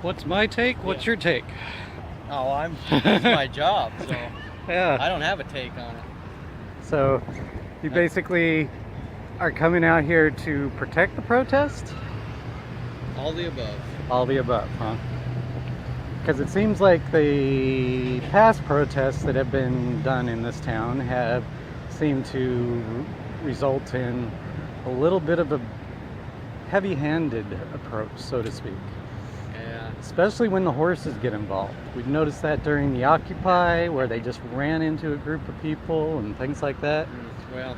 what's my take? What's your take? Oh, it's my job, so Yeah. I don't have a take on it. So you basically are coming out here to protect the protest? All the above. All the above, huh? Because it seems like the past protests that have been done in this town have seemed to result in a little bit of a heavy-handed approach, so to speak. Yeah. Especially when the horses get involved. We've noticed that during the Occupy, where they just ran into a group of people and things like that. Well,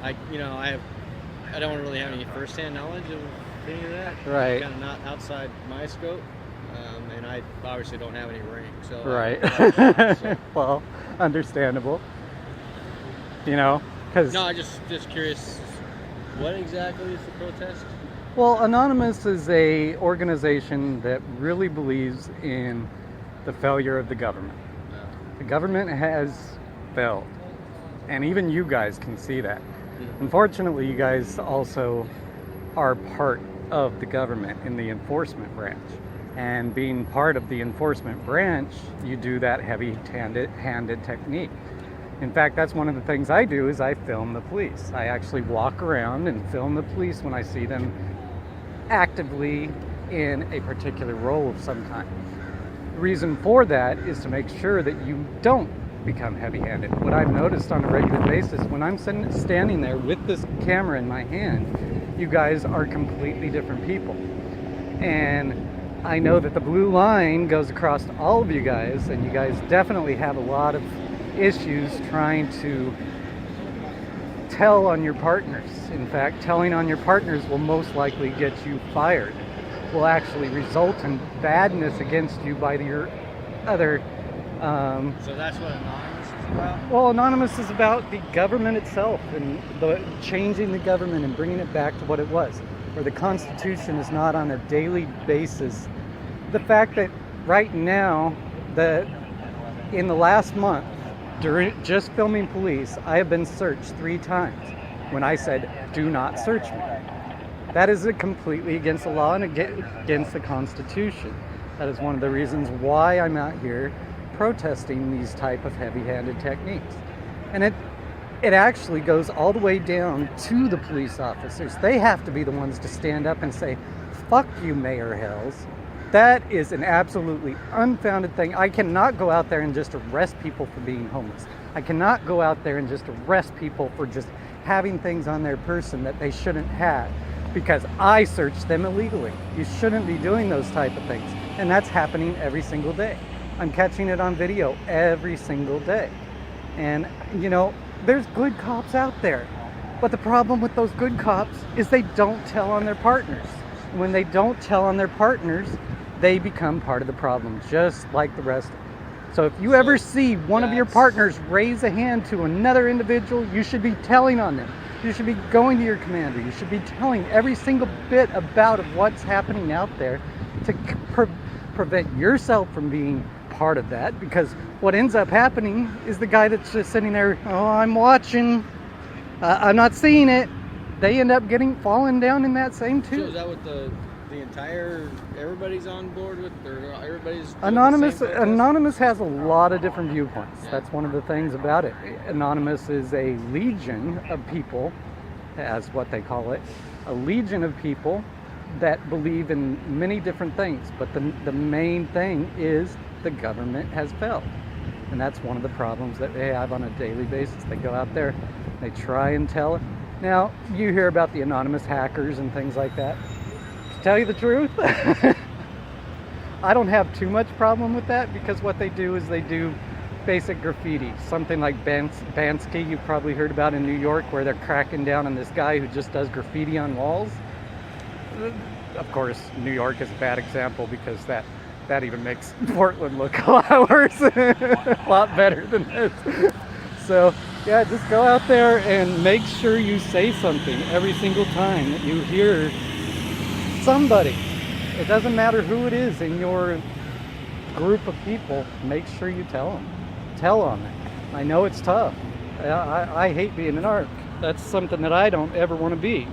I don't really have any first-hand knowledge of any of that. Right. Kind of not outside my scope, and I obviously don't have any ring. So Right. Well, understandable. Because No, I'm just curious. What exactly is the protest? well, Anonymous is a organization that really believes in the failure of the government. The government has failed, and even you guys can see that. Unfortunately, you guys also are part of the government in the enforcement branch. And being part of the enforcement branch, you do that heavy-handed technique. In fact, that's one of the things I do is I film the police. I actually walk around and film the police when I see them actively in a particular role of some kind. The reason for that is to make sure that you don't become heavy-handed. What I've noticed on a regular basis, when I'm standing there with this camera in my hand, you guys are completely different people. And I know that the blue line goes across all of you guys, and you guys definitely have a lot of issues trying to tell on your partners. In fact, telling on your partners will most likely get you fired. Will actually result in badness against you by your other So that's what Anonymous is about? well, Anonymous is about the government itself and changing the government and bringing it back to what it was, where the Constitution is not on a daily basis. The fact that right now, in the last month, during just filming police, I have been searched 3 times when I said, do not search me. That is completely against the law and against the Constitution. That is one of the reasons why I'm out here protesting these type of heavy-handed techniques. And it actually goes all the way down to the police officers. They have to be the ones to stand up and say, fuck you, Mayor Hells. That is an absolutely unfounded thing. I cannot go out there and just arrest people for being homeless. I cannot go out there and just arrest people for just having things on their person that they shouldn't have because I searched them illegally. You shouldn't be doing those type of things. And that's happening every single day. I'm catching it on video every single day. And, there's good cops out there. But the problem with those good cops is they don't tell on their partners. When they don't tell on their partners, they become part of the problem, just like the rest of them. So if you ever see one of your partners raise a hand to another individual, you should be telling on them. You should be going to your commander. You should be telling every single bit about what's happening out there to prevent yourself from being part of that, because what ends up happening is the guy that's just sitting there, oh, I'm watching, I'm not seeing it. They end up falling down in that same too. So is that what the entire, everybody's on board with, or everybody's Anonymous has a lot of different viewpoints. Yeah. That's one of the things about it. Anonymous is a legion of people, as what they call it, a legion of people that believe in many different things. But the main thing is the government has failed. And that's one of the problems that they have on a daily basis. They go out there, they try and tell it. Now, you hear about the anonymous hackers and things like that. To tell you the truth, I don't have too much problem with that, because what they do is they do basic graffiti. Something like Bansky, you've probably heard about in New York, where they're cracking down on this guy who just does graffiti on walls. Of course, New York is a bad example, because that even makes Portland look a lot worse, a lot better than this. So, yeah, just go out there and make sure you say something every single time that you hear somebody. It doesn't matter who it is in your group of people. Make sure you tell them. Tell on them. I know it's tough. I hate being an narc. That's something that I don't ever want to be.